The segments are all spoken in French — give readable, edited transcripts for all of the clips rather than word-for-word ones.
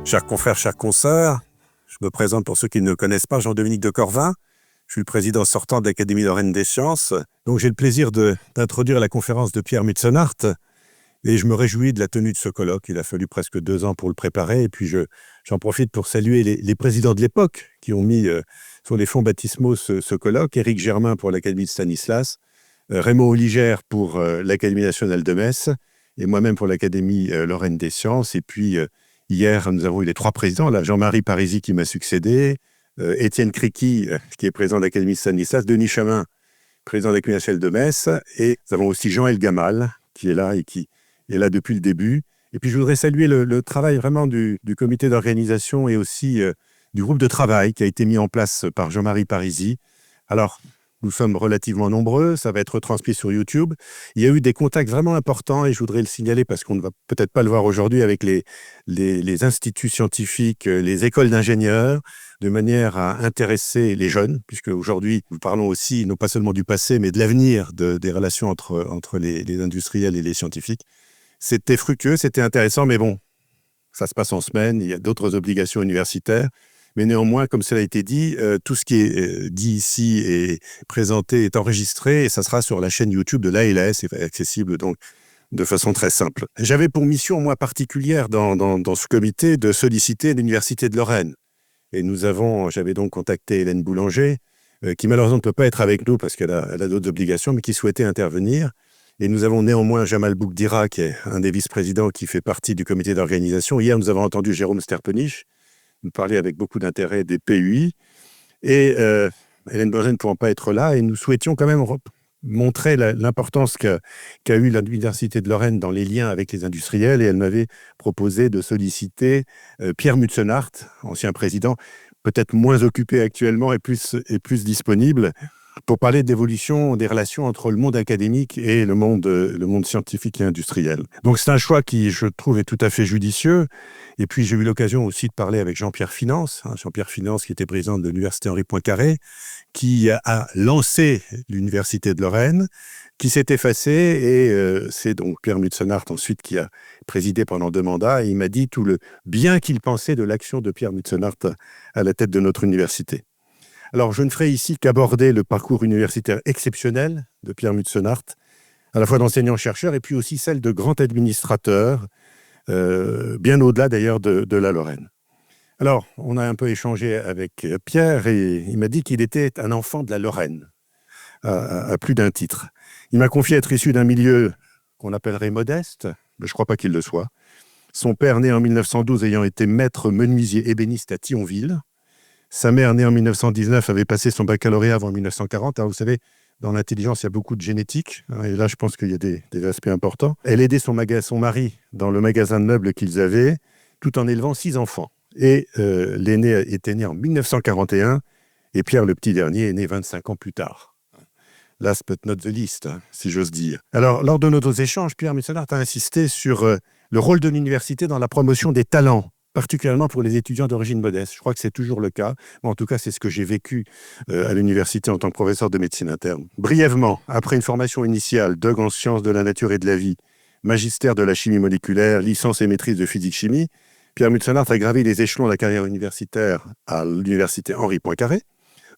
Chers confrères, chers consoeurs, je me présente pour ceux qui ne me connaissent pas, Jean-Dominique de Corvin. Je suis le président sortant de l'Académie Lorraine des Sciences. Donc j'ai le plaisir d'introduire la conférence de Pierre Mutsenhart et je me réjouis de la tenue de ce colloque. Il a fallu presque 2 ans pour le préparer et puis j'en profite pour saluer les présidents de l'époque qui ont mis sur les fonds baptismaux ce colloque. Éric Germain pour l'Académie de Stanislas, Raymond Oligère pour l'Académie nationale de Metz et moi-même pour l'Académie Lorraine des Sciences. Et puis hier, nous avons eu les 3 présidents, là, Jean-Marie Parisi qui m'a succédé, Étienne Criqui, qui est président de l'Académie de Stanislas, Denis Chamin, président de l'Académie nationale de Metz, et nous avons aussi Jean-El Gamal, qui est là et qui est là depuis le début. Et puis je voudrais saluer le travail vraiment du comité d'organisation et aussi du groupe de travail qui a été mis en place par Jean-Marie Parisi. Alors, nous sommes relativement nombreux, ça va être retransmis sur YouTube. Il y a eu des contacts vraiment importants et je voudrais le signaler parce qu'on ne va peut-être pas le voir aujourd'hui avec les instituts scientifiques, les écoles d'ingénieurs, de manière à intéresser les jeunes, puisque aujourd'hui, nous parlons aussi, non pas seulement du passé, mais de l'avenir des relations entre les industriels et les scientifiques. C'était fructueux, c'était intéressant, mais bon, ça se passe en semaine, il y a d'autres obligations universitaires. Mais néanmoins, comme cela a été dit, tout ce qui est dit ici et présenté est enregistré et ça sera sur la chaîne YouTube de l'ALS et accessible donc de façon très simple. J'avais pour mission, moi, particulière dans ce comité de solliciter l'Université de Lorraine. Et j'avais donc contacté Hélène Boulanger, qui malheureusement ne peut pas être avec nous parce qu'elle a d'autres obligations, mais qui souhaitait intervenir. Et nous avons néanmoins Jamal Boukdira, qui est un des vice-présidents qui fait partie du comité d'organisation. Hier, nous avons entendu Jérôme Sterpenich nous parler avec beaucoup d'intérêt des PUI. Et Hélène Boulanger ne pouvant pas être là, et nous souhaitions quand même montrer l'importance qu'a eu l'Université de Lorraine dans les liens avec les industriels. Et elle m'avait proposé de solliciter Pierre Mutsenhart, ancien président, peut-être moins occupé actuellement et plus disponible, pour parler de l'évolution des relations entre le monde académique et le monde scientifique et industriel. Donc c'est un choix qui, je trouve, est tout à fait judicieux. Et puis j'ai eu l'occasion aussi de parler avec Jean-Pierre Finance, Jean-Pierre Finance qui était président de l'Université Henri Poincaré, qui a lancé l'Université de Lorraine, qui s'est effacé, et c'est donc Pierre Mutsenhart ensuite qui a présidé pendant 2 mandats, et il m'a dit tout le bien qu'il pensait de l'action de Pierre Mutsenhart à la tête de notre université. Alors, je ne ferai ici qu'aborder le parcours universitaire exceptionnel de Pierre Mutsenhart, à la fois d'enseignant-chercheur et puis aussi celle de grand administrateur, bien au-delà d'ailleurs de la Lorraine. Alors, on a un peu échangé avec Pierre et il m'a dit qu'il était un enfant de la Lorraine, à plus d'un titre. Il m'a confié être issu d'un milieu qu'on appellerait modeste, mais je ne crois pas qu'il le soit. Son père, né en 1912, ayant été maître menuisier ébéniste à Thionville. Sa mère, née en 1919, avait passé son baccalauréat avant 1940. Alors, vous savez, dans l'intelligence, il y a beaucoup de génétique. Et là, je pense qu'il y a des aspects importants. Elle aidait son mari dans le magasin de meubles qu'ils avaient, tout en élevant 6 enfants. Et l'aîné était né en 1941, et Pierre, le petit dernier, est né 25 ans plus tard. Last but not the least, si j'ose dire. Alors, lors de nos échanges, Pierre Mutsenhart a insisté sur le rôle de l'université dans la promotion des talents, particulièrement pour les étudiants d'origine modeste. Je crois que c'est toujours le cas. En tout cas, c'est ce que j'ai vécu à l'université en tant que professeur de médecine interne. Brièvement, après une formation initiale, DUG en sciences de la nature et de la vie, magistère de la chimie moléculaire, licence et maîtrise de physique-chimie, Pierre Mutsenhart a gravi les échelons de la carrière universitaire à l'université Henri Poincaré.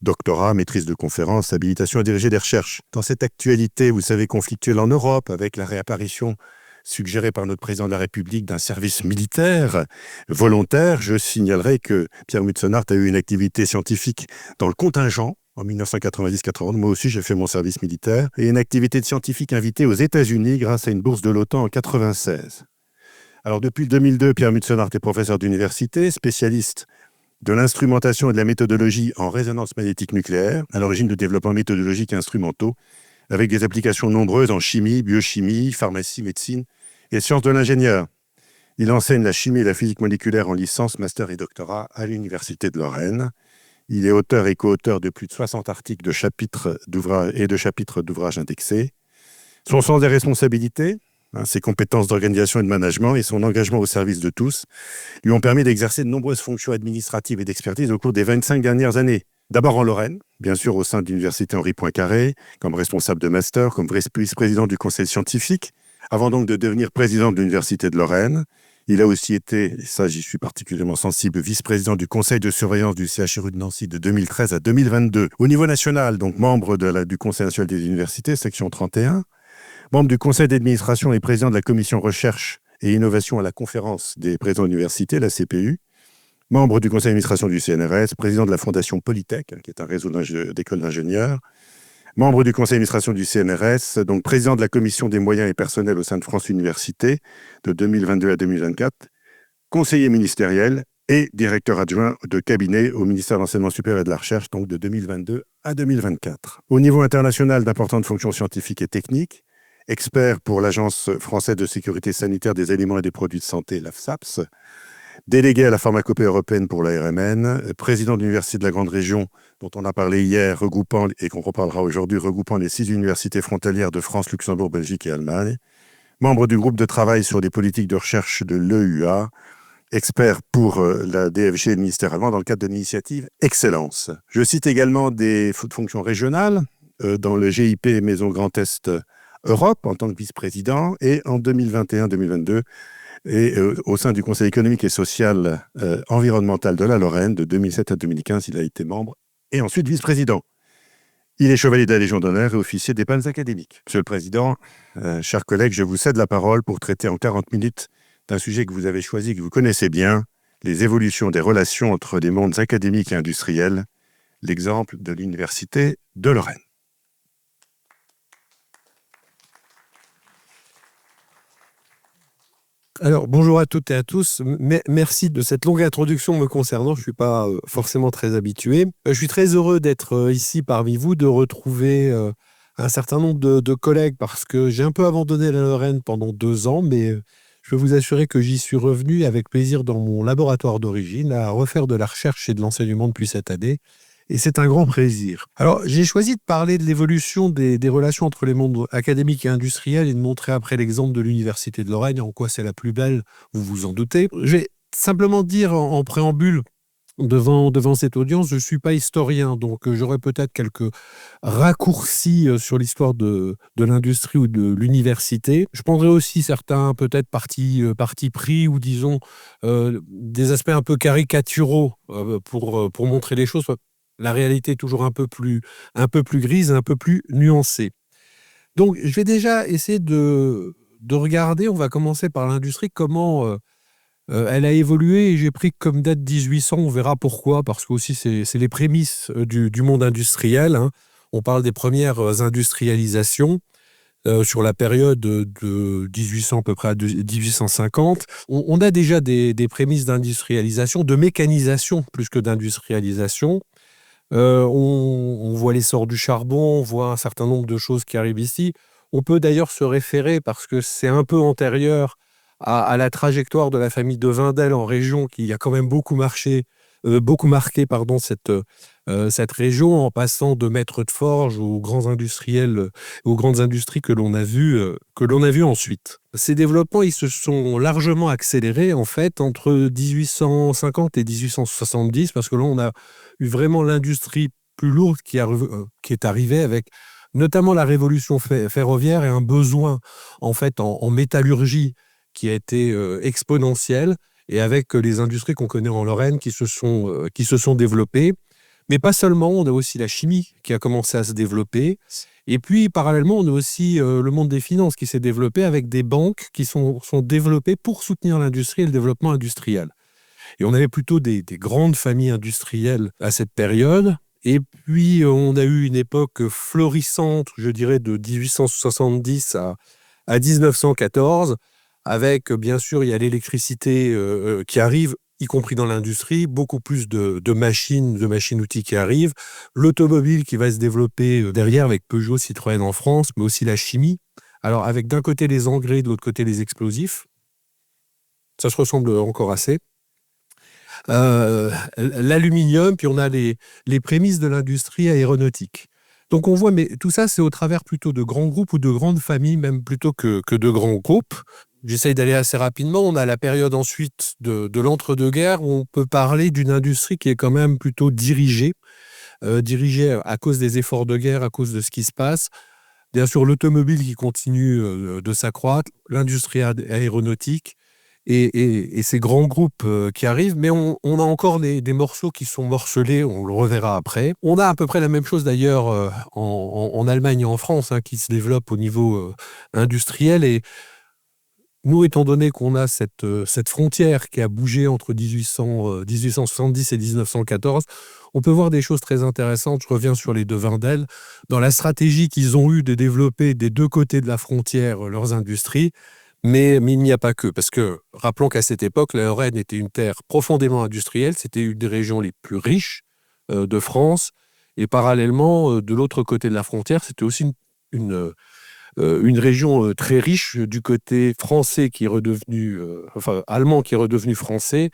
Doctorat, maîtrise de conférences, habilitation à diriger des recherches. Dans cette actualité, vous savez, conflictuelle en Europe, avec la réapparition suggéré par notre président de la République d'un service militaire volontaire, je signalerai que Pierre Mutsenhart a eu une activité scientifique dans le contingent en 1990-91. Moi aussi, j'ai fait mon service militaire. Et une activité de scientifique invitée aux États-Unis grâce à une bourse de l'OTAN en 1996. Alors, depuis 2002, Pierre Mutsenhart est professeur d'université, spécialiste de l'instrumentation et de la méthodologie en résonance magnétique nucléaire, à l'origine de développements méthodologiques et instrumentaux, avec des applications nombreuses en chimie, biochimie, pharmacie, médecine et sciences de l'ingénieur. Il enseigne la chimie et la physique moléculaire en licence, master et doctorat à l'Université de Lorraine. Il est auteur et co-auteur de plus de 60 articles de chapitres d'ouvrages indexés. Son sens des responsabilités, Ses compétences d'organisation et de management et son engagement au service de tous lui ont permis d'exercer de nombreuses fonctions administratives et d'expertise au cours des 25 dernières années. D'abord en Lorraine, bien sûr au sein de l'université Henri Poincaré, comme responsable de master, comme vice-président du conseil scientifique, avant donc de devenir président de l'université de Lorraine. Il a aussi été, et ça j'y suis particulièrement sensible, vice-président du conseil de surveillance du CHRU de Nancy de 2013 à 2022. Au niveau national, donc membre du Conseil national des universités, section 31, membre du conseil d'administration et président de la commission recherche et innovation à la conférence des présidents d'université, la CPU, membre du conseil d'administration du CNRS, président de la fondation Polytech, qui est un réseau d'écoles d'ingénieurs, membre du conseil d'administration du CNRS, donc président de la commission des moyens et personnels au sein de France Université de 2022 à 2024, conseiller ministériel et directeur adjoint de cabinet au ministère de l'Enseignement supérieur et de la Recherche, donc de 2022 à 2024. Au niveau international, d'importantes fonctions scientifiques et techniques, expert pour l'Agence française de sécurité sanitaire des aliments et des produits de santé, l'AFSAPS, délégué à la pharmacopée européenne pour l'ARMN, président de l'Université de la Grande Région, dont on a parlé hier, regroupant, et qu'on reparlera aujourd'hui, regroupant les 6 universités frontalières de France, Luxembourg, Belgique et Allemagne, membre du groupe de travail sur les politiques de recherche de l'EUA, expert pour la DFG et le ministère allemand dans le cadre de l'initiative Excellence. Je cite également des fonctions régionales dans le GIP Maison Grand Est Europe en tant que vice-président et en 2021-2022 et au sein du Conseil économique et social environnemental de la Lorraine, de 2007 à 2015, il a été membre et ensuite vice-président. Il est chevalier de la Légion d'honneur et officier des Palmes académiques. Monsieur le Président, chers collègues, je vous cède la parole pour traiter en 40 minutes d'un sujet que vous avez choisi, que vous connaissez bien, les évolutions des relations entre les mondes académiques et industriels, l'exemple de l'Université de Lorraine. Alors, bonjour à toutes et à tous. Merci de cette longue introduction me concernant. Je ne suis pas forcément très habitué. Je suis très heureux d'être ici parmi vous, de retrouver un certain nombre de collègues parce que j'ai un peu abandonné la Lorraine pendant 2 ans, mais je peux vous assurer que j'y suis revenu avec plaisir dans mon laboratoire d'origine à refaire de la recherche et de l'enseignement depuis cette année. Et c'est un grand plaisir. Alors, j'ai choisi de parler de l'évolution des relations entre les mondes académiques et industriels et de montrer après l'exemple de l'Université de Lorraine, en quoi c'est la plus belle, vous vous en doutez. Je vais simplement dire en préambule, devant cette audience, je ne suis pas historien, donc j'aurai peut-être quelques raccourcis sur l'histoire de l'industrie ou de l'université. Je prendrai aussi certains peut-être partis pris ou disons des aspects un peu caricaturaux pour montrer les choses. La réalité est toujours un peu plus grise, un peu plus nuancée. Donc, je vais déjà essayer de regarder, on va commencer par l'industrie, comment elle a évolué. Et j'ai pris comme date 1800, on verra pourquoi, parce que aussi c'est les prémices du monde industriel. Hein. On parle des premières industrialisations sur la période de 1800 à peu près à 1850. On a déjà des prémices d'industrialisation, de mécanisation plus que d'industrialisation. On voit l'essor du charbon, on voit un certain nombre de choses qui arrivent ici. On peut d'ailleurs se référer, parce que c'est un peu antérieur à la trajectoire de la famille de Wendel en région, qui a quand même beaucoup marqué cette région, en passant de maîtres de forge aux grands industriels, aux grandes industries que l'on a vues ensuite. Ces développements, ils se sont largement accélérés en fait entre 1850 et 1870, parce que là, on a eu vraiment l'industrie plus lourde qui est arrivée avec notamment la révolution ferroviaire et un besoin en fait en métallurgie qui a été exponentiel, et avec les industries qu'on connaît en Lorraine qui se sont développées. Mais pas seulement, on a aussi la chimie qui a commencé à se développer. Et puis, parallèlement, on a aussi le monde des finances qui s'est développé avec des banques qui sont développées pour soutenir l'industrie et le développement industriel. Et on avait plutôt des grandes familles industrielles à cette période. Et puis, on a eu une époque florissante, je dirais, de 1870 à 1914, avec, bien sûr, il y a l'électricité qui arrive, y compris dans l'industrie, beaucoup plus de machines-outils qui arrivent, l'automobile qui va se développer derrière avec Peugeot, Citroën en France, mais aussi la chimie. Alors, avec d'un côté les engrais, de l'autre côté les explosifs. Ça se ressemble encore assez. L'aluminium, puis on a les prémices de l'industrie aéronautique. Donc on voit, mais tout ça, c'est au travers plutôt de grands groupes ou de grandes familles, même plutôt que de grands groupes. J'essaye d'aller assez rapidement. On a la période ensuite de l'entre-deux-guerres où on peut parler d'une industrie qui est quand même plutôt dirigée à cause des efforts de guerre, à cause de ce qui se passe. Bien sûr, l'automobile qui continue de s'accroître, l'industrie aéronautique et ces grands groupes qui arrivent. Mais on a encore des morceaux qui sont morcelés, on le reverra après. On a à peu près la même chose d'ailleurs en Allemagne et en France, qui se développe au niveau industriel. Et nous, étant donné qu'on a cette frontière qui a bougé entre 1870 et 1914, on peut voir des choses très intéressantes. Je reviens sur les deux Wendel. Dans la stratégie qu'ils ont eue de développer des deux côtés de la frontière leurs industries, mais il n'y a pas que. Parce que, rappelons qu'à cette époque, la Lorraine était une terre profondément industrielle. C'était une des régions les plus riches de France. Et parallèlement, de l'autre côté de la frontière, c'était aussi une région très riche du côté français qui est redevenu, allemand qui est redevenu français,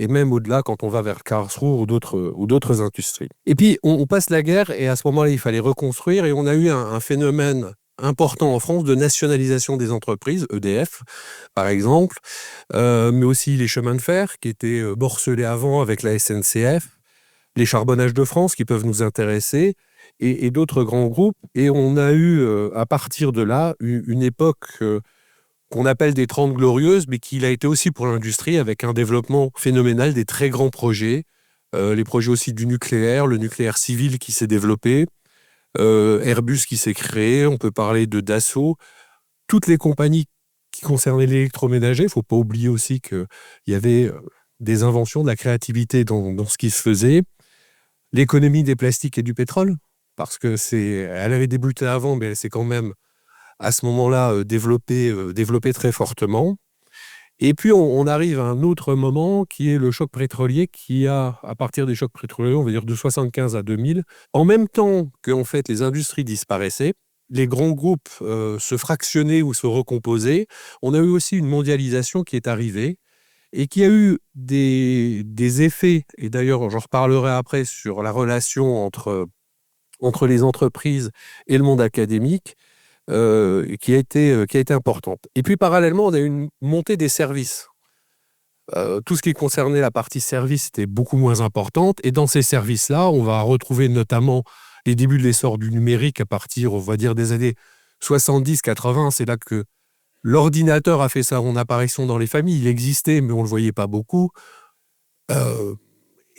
et même au-delà quand on va vers Karlsruhe ou d'autres industries. Et puis on passe la guerre et à ce moment-là il fallait reconstruire et on a eu un phénomène important en France de nationalisation des entreprises, EDF par exemple, mais aussi les chemins de fer qui étaient morcelés avant avec la SNCF, les charbonnages de France qui peuvent nous intéresser, et d'autres grands groupes. Et on a eu, à partir de là, une époque qu'on appelle des 30 glorieuses, mais qui a été aussi pour l'industrie, avec un développement phénoménal des très grands projets, les projets aussi du nucléaire, le nucléaire civil qui s'est développé, Airbus qui s'est créé, on peut parler de Dassault, toutes les compagnies qui concernaient l'électroménager. Il ne faut pas oublier aussi qu'il y avait des inventions, de la créativité dans ce qui se faisait. L'économie des plastiques et du pétrole, parce que elle avait débuté avant, mais elle s'est quand même, à ce moment-là, développée très fortement. Et puis, on arrive à un autre moment qui est le choc pétrolier, qui a, à partir des chocs pétroliers, on va dire de 75 à 2000, en même temps que, en fait, les industries disparaissaient, les grands groupes se fractionnaient ou se recomposaient, on a eu aussi une mondialisation qui est arrivée, et qui a eu des effets, et d'ailleurs j'en reparlerai après sur la relation entre les entreprises et le monde académique, qui a été importante. Et puis parallèlement, on a eu une montée des services. Tout ce qui concernait la partie service était beaucoup moins importante, et dans ces services-là, on va retrouver notamment les débuts de l'essor du numérique à partir, on va dire, des années 70-80, c'est là que l'ordinateur a fait son apparition dans les familles. Il existait, mais on ne le voyait pas beaucoup.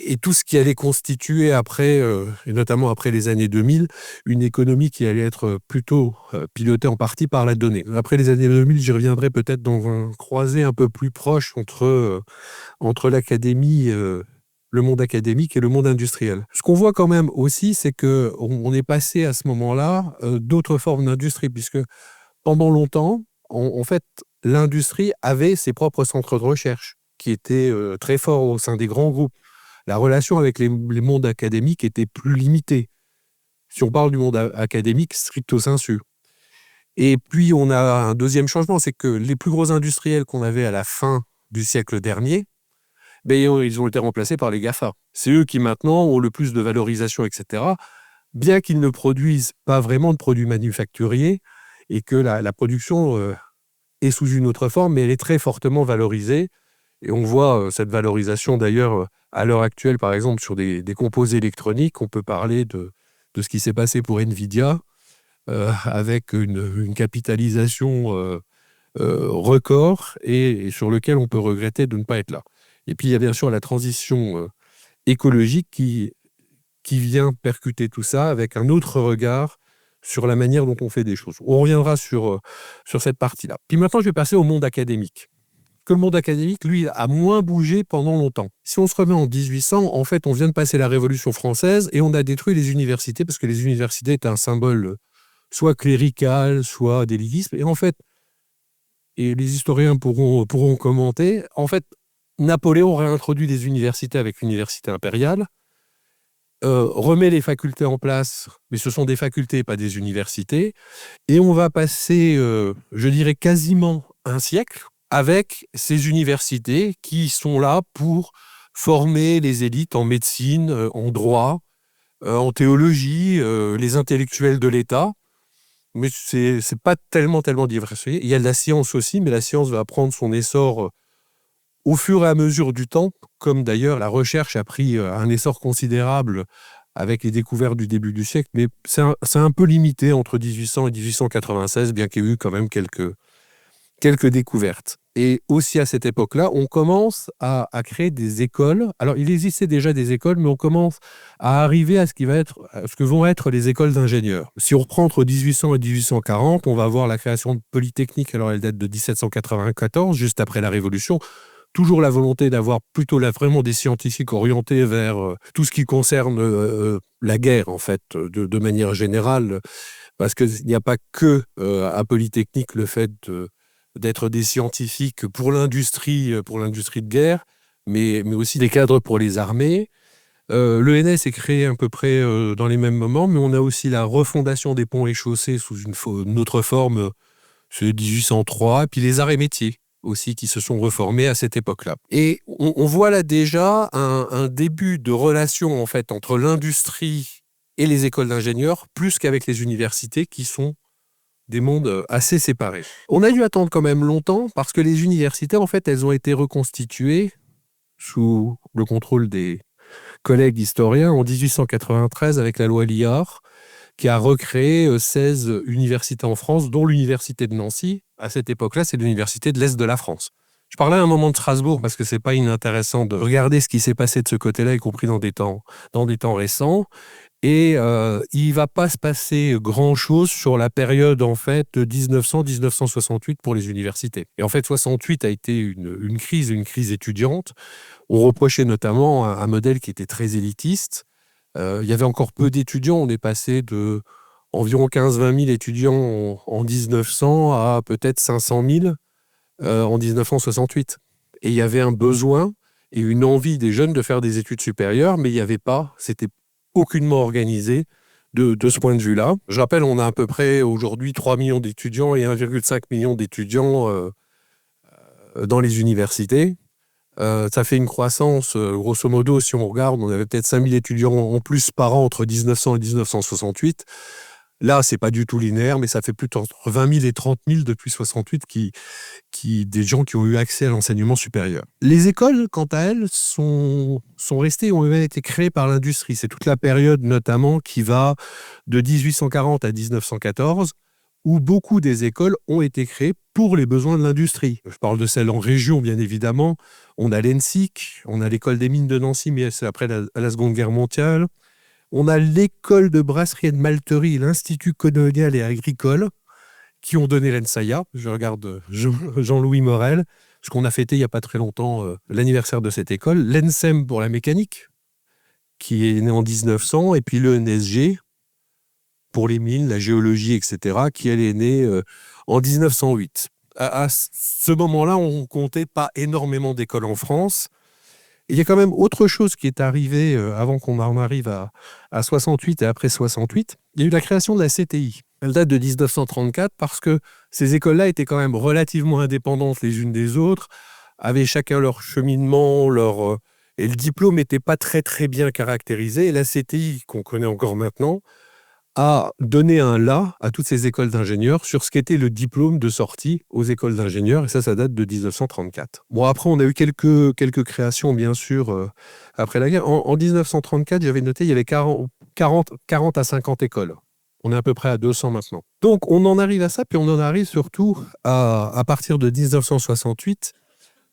Et tout ce qui allait constituer après, et notamment après les années 2000, une économie qui allait être plutôt pilotée en partie par la donnée. Après les années 2000, j'y reviendrai peut-être dans un croisé un peu plus proche entre l'académie, le monde académique et le monde industriel. Ce qu'on voit quand même aussi, c'est qu'on est passé à ce moment-là d'autres formes d'industrie, puisque pendant longtemps, en fait, l'industrie avait ses propres centres de recherche qui étaient très forts au sein des grands groupes. La relation avec les mondes académiques était plus limitée. Si on parle du monde académique stricto sensu. Et puis, on a un deuxième changement, c'est que les plus gros industriels qu'on avait à la fin du siècle dernier, ils ont été remplacés par les GAFA. C'est eux qui maintenant ont le plus de valorisation, etc. Bien qu'ils ne produisent pas vraiment de produits manufacturiers, et que la production est sous une autre forme, mais elle est très fortement valorisée. Et on voit cette valorisation d'ailleurs à l'heure actuelle, par exemple, sur des composés électroniques. On peut parler de ce qui s'est passé pour Nvidia, avec une capitalisation record, et sur lequel on peut regretter de ne pas être là. Et puis il y a bien sûr la transition écologique qui vient percuter tout ça avec un autre regard sur la manière dont on fait des choses. On reviendra sur cette partie-là. Puis maintenant, je vais passer au monde académique. Que le monde académique, lui, a moins bougé pendant longtemps. Si on se remet en 1800, en fait, on vient de passer la Révolution française et on a détruit les universités parce que les universités étaient un symbole soit clérical, soit d'élitisme. Et en fait, et les historiens pourront commenter, en fait, Napoléon réintroduit des universités avec l'université impériale, remet les facultés en place, mais ce sont des facultés, pas des universités, et on va passer, je dirais, quasiment un siècle avec ces universités qui sont là pour former les élites en médecine, en droit, en théologie, les intellectuels de l'État. Mais c'est pas tellement diversifié. Il y a de la science aussi, mais la science va prendre son essor au fur et à mesure du temps, comme d'ailleurs la recherche a pris un essor considérable avec les découvertes du début du siècle, mais c'est un peu limité entre 1800 et 1896, bien qu'il y ait eu quand même quelques découvertes. Et aussi à cette époque-là, on commence à créer des écoles. Alors, il existait déjà des écoles, mais on commence à arriver à ce que vont être les écoles d'ingénieurs. Si on reprend entre 1800 et 1840, on va avoir la création de Polytechnique. Alors, elle date de 1794, juste après la Révolution. Toujours la volonté d'avoir plutôt vraiment des scientifiques orientés vers tout ce qui concerne la guerre, en fait, de manière générale, parce qu'il n'y a pas que à Polytechnique le fait d'être des scientifiques pour l'industrie de guerre, mais aussi des cadres pour les armées. L'ENS est créé à peu près dans les mêmes moments, mais on a aussi la refondation des ponts et chaussées sous une autre forme, c'est 1803, et puis les arts et métiers aussi qui se sont reformés à cette époque-là. Et on voit là déjà un début de relation en fait entre l'industrie et les écoles d'ingénieurs, plus qu'avec les universités qui sont des mondes assez séparés. On a dû attendre quand même longtemps parce que les universités, en fait, elles ont été reconstituées sous le contrôle des collègues historiens en 1893 avec la loi Liard, qui a recréé 16 universités en France, dont l'université de Nancy. À cette époque-là, c'est l'université de l'Est de la France. Je parlais à un moment de Strasbourg parce que c'est pas inintéressant de regarder ce qui s'est passé de ce côté-là, y compris dans des temps récents. Et il va pas se passer grand-chose sur la période en fait 1900-1968 pour les universités. Et en fait, 68 a été une crise étudiante. On reprochait notamment un modèle qui était très élitiste. Il y avait encore peu d'étudiants. On est passé de environ 15-20 000 étudiants en 1900 à peut-être 500 000 en 1968. Et il y avait un besoin et une envie des jeunes de faire des études supérieures, mais il n'y avait pas, c'était aucunement organisé de ce point de vue-là. Je rappelle, on a à peu près aujourd'hui 3 millions d'étudiants et 1,5 million d'étudiants dans les universités. Ça fait une croissance, grosso modo, si on regarde, on avait peut-être 5 000 étudiants en plus par an entre 1900 et 1968. Là, c'est pas du tout linéaire, mais ça fait plus entre 20 000 et 30 000 depuis 68 des gens qui ont eu accès à l'enseignement supérieur. Les écoles, quant à elles, sont restées, ont même été créées par l'industrie. C'est toute la période, notamment, qui va de 1840 à 1914, où beaucoup des écoles ont été créées pour les besoins de l'industrie. Je parle de celles en région, bien évidemment. On a l'ENSIC, on a l'école des mines de Nancy, mais c'est après la Seconde Guerre mondiale. On a l'école de brasserie et de malterie, l'Institut colonial et agricole, qui ont donné l'ENSAIA. Je regarde Jean-Louis Morel, parce qu'on a fêté il n'y a pas très longtemps l'anniversaire de cette école. L'ENSEM pour la mécanique, qui est né en 1900, et puis l'ENSG pour les mines, la géologie, etc., qui elle est née en 1908. À ce moment-là, on comptait pas énormément d'écoles en France. Il y a quand même autre chose qui est arrivée avant qu'on en arrive à 68 et après 68. Il y a eu la création de la CTI. Elle date de 1934 parce que ces écoles-là étaient quand même relativement indépendantes les unes des autres, avaient chacun leur cheminement, et le diplôme n'était pas très très bien caractérisé. Et la CTI, qu'on connaît encore maintenant, a donné un là à toutes ces écoles d'ingénieurs sur ce qu'était le diplôme de sortie aux écoles d'ingénieurs, et ça date de 1934. Bon, après, on a eu quelques créations, bien sûr, après la guerre. En 1934, j'avais noté, il y avait 40 à 50 écoles. On est à peu près à 200 maintenant. Donc, on en arrive à ça, puis on en arrive surtout à partir de 1968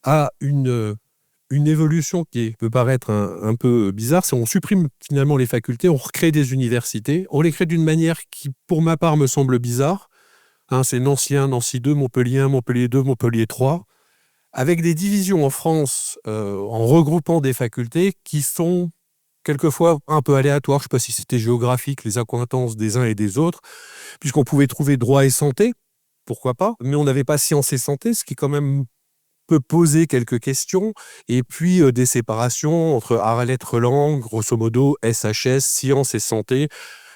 à une évolution qui peut paraître un peu bizarre, c'est on supprime finalement les facultés, on recrée des universités, on les crée d'une manière qui, pour ma part, me semble bizarre. C'est Nancy 1, Nancy 2, Montpellier 1, Montpellier 2, Montpellier 3, avec des divisions en France en regroupant des facultés qui sont quelquefois un peu aléatoires. Je ne sais pas si c'était géographique, les accointances des uns et des autres, puisqu'on pouvait trouver droit et santé, pourquoi pas, mais on n'avait pas sciences et santé, ce qui quand même peut poser quelques questions, et puis des séparations entre arts et lettres langues, grosso modo SHS, sciences et santé,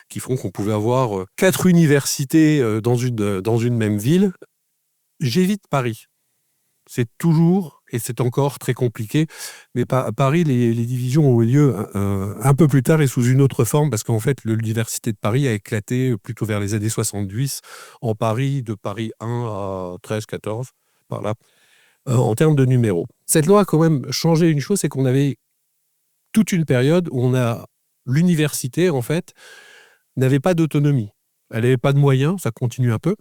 qui font qu'on pouvait avoir 4 universités dans une même ville. J'évite Paris. C'est toujours et c'est encore très compliqué. Mais à Paris, les divisions ont eu lieu un peu plus tard et sous une autre forme, parce qu'en fait, l'université de Paris a éclaté plutôt vers les années 70, en Paris, de Paris 1 à 13, 14, par là, en termes de numéros. Cette loi a quand même changé une chose, c'est qu'on avait toute une période où l'université, en fait, n'avait pas d'autonomie. Elle n'avait pas de moyens, ça continue un peu,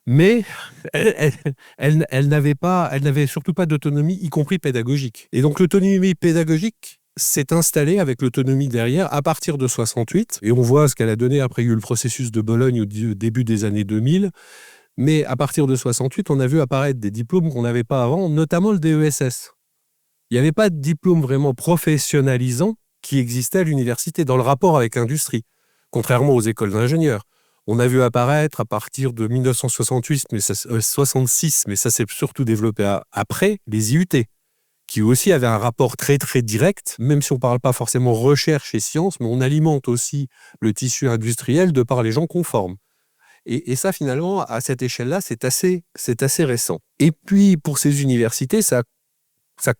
mais elle n'avait surtout pas d'autonomie, y compris pédagogique. Et donc l'autonomie pédagogique s'est installée avec l'autonomie derrière à partir de 68, et on voit ce qu'elle a donné après. Il y a eu le processus de Bologne au début des années 2000, mais à partir de 68, on a vu apparaître des diplômes qu'on n'avait pas avant, notamment le DESS. Il n'y avait pas de diplôme vraiment professionnalisant qui existait à l'université dans le rapport avec l'industrie, contrairement aux écoles d'ingénieurs. On a vu apparaître à partir de 1968, 66, mais ça s'est surtout développé après, les IUT, qui aussi avaient un rapport très très direct, même si on ne parle pas forcément recherche et sciences, mais on alimente aussi le tissu industriel de par les gens qu'on forme. Et ça, finalement, à cette échelle-là, c'est assez récent. Et puis, pour ces universités, ça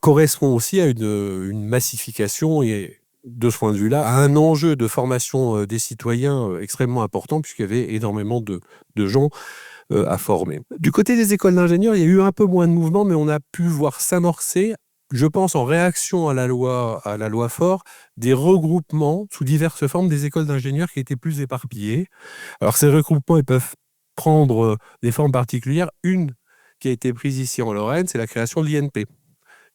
correspond aussi à une massification et, de ce point de vue-là, à un enjeu de formation des citoyens extrêmement important, puisqu'il y avait énormément de gens à former. Du côté des écoles d'ingénieurs, il y a eu un peu moins de mouvement, mais on a pu voir s'amorcer, je pense en réaction à la loi Faure, des regroupements sous diverses formes des écoles d'ingénieurs qui étaient plus éparpillées. Alors ces regroupements, ils peuvent prendre des formes particulières. Une qui a été prise ici en Lorraine, c'est la création de l'INP,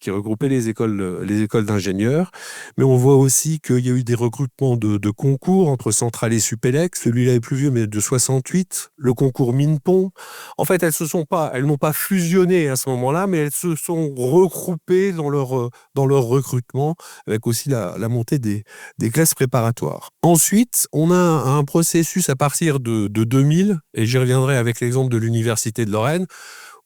qui regroupait les écoles d'ingénieurs. Mais on voit aussi qu'il y a eu des regroupements de concours entre Centrale et Supélec. Celui-là est plus vieux, mais de 68. Le concours Minpon. En fait, elles n'ont pas fusionné à ce moment-là, mais elles se sont regroupées dans leur recrutement, avec aussi la montée des classes préparatoires. Ensuite, on a un processus à partir de 2000, et j'y reviendrai avec l'exemple de l'Université de Lorraine,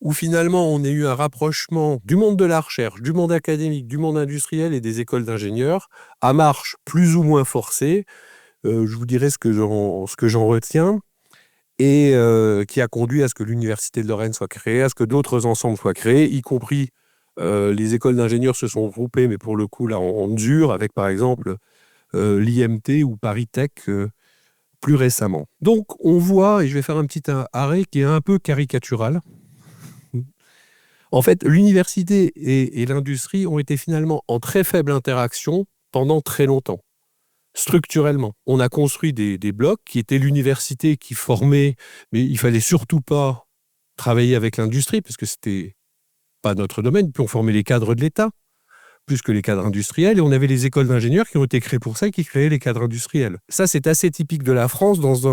où finalement on a eu un rapprochement du monde de la recherche, du monde académique, du monde industriel et des écoles d'ingénieurs, à marche plus ou moins forcée. Je vous dirai ce que j'en retiens, et qui a conduit à ce que l'Université de Lorraine soit créée, à ce que d'autres ensembles soient créés, y compris les écoles d'ingénieurs se sont groupées, mais pour le coup là en dur, avec par exemple l'IMT ou Paris Tech plus récemment. Donc on voit, et je vais faire un petit arrêt qui est un peu caricatural. En fait, l'université et l'industrie ont été finalement en très faible interaction pendant très longtemps. Structurellement, on a construit des blocs qui étaient l'université qui formait, mais il fallait surtout pas travailler avec l'industrie parce que c'était pas notre domaine. Puis on formait les cadres de l'État plus que les cadres industriels, et on avait les écoles d'ingénieurs qui ont été créées pour ça et qui créaient les cadres industriels. Ça, c'est assez typique de la France dans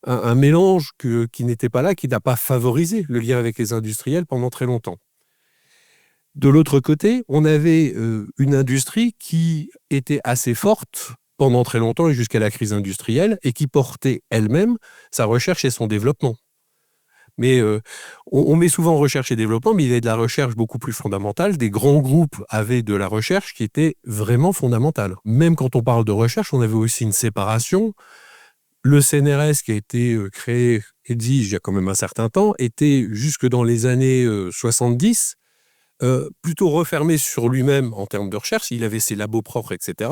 un mélange qui n'était pas là, qui n'a pas favorisé le lien avec les industriels pendant très longtemps. De l'autre côté, on avait une industrie qui était assez forte pendant très longtemps et jusqu'à la crise industrielle, et qui portait elle-même sa recherche et son développement. Mais on met souvent recherche et développement, mais il y avait de la recherche beaucoup plus fondamentale. Des grands groupes avaient de la recherche qui était vraiment fondamentale. Même quand on parle de recherche, on avait aussi une séparation. Le CNRS, qui a été créé, exige, il y a quand même un certain temps, était jusque dans les années 70, plutôt refermé sur lui-même en termes de recherche. Il avait ses labos propres, etc.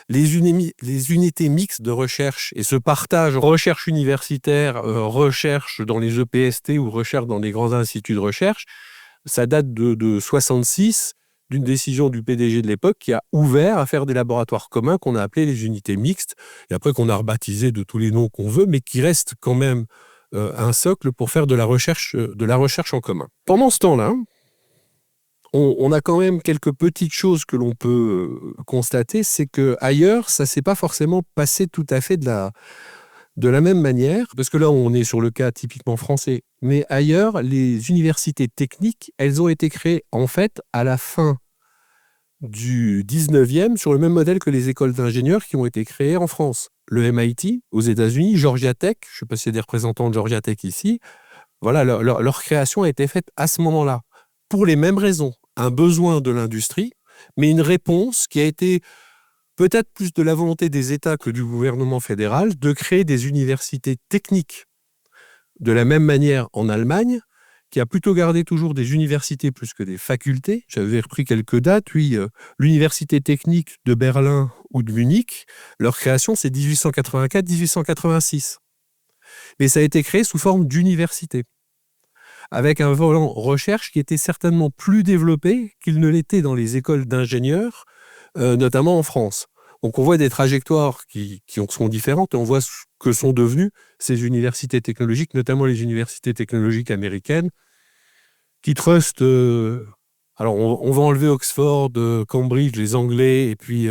Les unités mixtes de recherche et ce partage recherche universitaire, recherche dans les EPST ou recherche dans les grands instituts de recherche, ça date de 66, d'une décision du PDG de l'époque qui a ouvert à faire des laboratoires communs qu'on a appelés les unités mixtes, et après qu'on a rebaptisé de tous les noms qu'on veut, mais qui restent quand même un socle pour faire de la recherche en commun. Pendant ce temps-là, on a quand même quelques petites choses que l'on peut constater, c'est qu'ailleurs, ça ne s'est pas forcément passé tout à fait de la même manière, parce que là, on est sur le cas typiquement français, mais ailleurs, les universités techniques, elles ont été créées, en fait, à la fin du 19e, sur le même modèle que les écoles d'ingénieurs qui ont été créées en France. Le MIT, aux États-Unis, Georgia Tech, je ne sais pas s'il y a des représentants de Georgia Tech ici, voilà, leur création a été faite à ce moment-là, pour les mêmes raisons. Un besoin de l'industrie, mais une réponse qui a été peut-être plus de la volonté des États que du gouvernement fédéral de créer des universités techniques. De la même manière, en Allemagne, qui a plutôt gardé toujours des universités plus que des facultés. J'avais repris quelques dates. Oui, l'université technique de Berlin ou de Munich, leur création, c'est 1884-1886. Mais ça a été créé sous forme d'université, avec un volant recherche qui était certainement plus développé qu'il ne l'était dans les écoles d'ingénieurs, notamment en France. Donc on voit des trajectoires qui sont différentes et on voit ce que sont devenues ces universités technologiques, notamment les universités technologiques américaines, qui trustent... alors on va enlever Oxford, Cambridge, les Anglais et puis